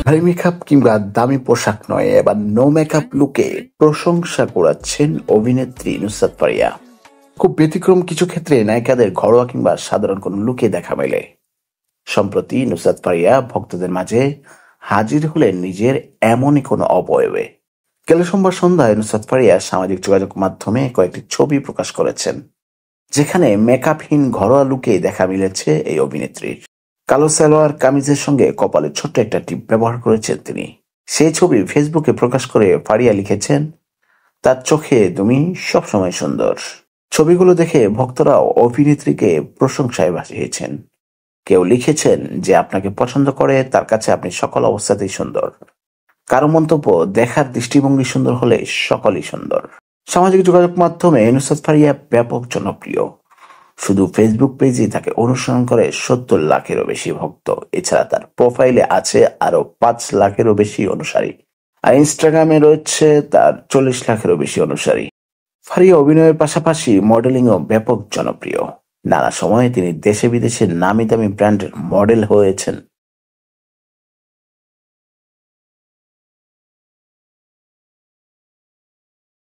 ভারী মেকআপ কিংবা দামি পোশাক নয়, এবার নো মেকআপ লুকে প্রশংসা কুড়াচ্ছেন অভিনেত্রী নুসরাত ফারিয়া। খুব ব্যতিক্রম কিছু ক্ষেত্রে নায়িকাদের ঘরোয়া কিংবা সাধারণ কোনো লুকে দেখা মেলে। সম্প্রতি নুসরাত ফারিয়া ভক্তদের মাঝে হাজির হলেন নিজের এমনই কোনো অবয়বে। গেল সোমবার সন্ধ্যায় নুসরাত ফারিয়া সামাজিক যোগাযোগ মাধ্যমে কয়েকটি ছবি প্রকাশ করেছেন, যেখানে মেকআপহীন ঘরোয়া লুকে দেখা মিলেছে এই অভিনেত্রীর। কালো সালোয়ার কামিজের সঙ্গে কপালে ছোট্ট একটা টিপ ব্যবহার করেছেন তিনি। সেই ছবি ফেসবুকে প্রকাশ করে ফারিয়া লিখেছেন, তার চোখে তুমি সবসময় সুন্দর। ছবিগুলো দেখে ভক্তরাও অভিনেত্রীকে প্রশংসায় ভাসিয়েছেন। কেউ লিখেছেন যে আপনাকে পছন্দ করে, তার কাছে আপনি সকল অবস্থাতেই সুন্দর। কারো মন্তব্য, দেখার দৃষ্টিভঙ্গি সুন্দর হলে সকলই সুন্দর। সামাজিক যোগাযোগ মাধ্যমে নুসরাত ফারিয়া ব্যাপক জনপ্রিয়। শুধু ফেসবুক পেজে তাকে অনুসরণ করে 70 লাখেরও বেশি ভক্ত। এছাড়া তার প্রোফাইলে আছে আরো 5 লাখেরও বেশি অনুসারী, আর ইনস্টাগ্রামে রয়েছে তার 40 লাখেরও বেশি অনুসারী। ফারিয়া অভিনয়ের পাশাপাশি মডেলিংও ব্যাপক জনপ্রিয়। নানা সময়ে তিনি দেশে বিদেশে নামি দামি ব্র্যান্ডের মডেল হয়েছেন।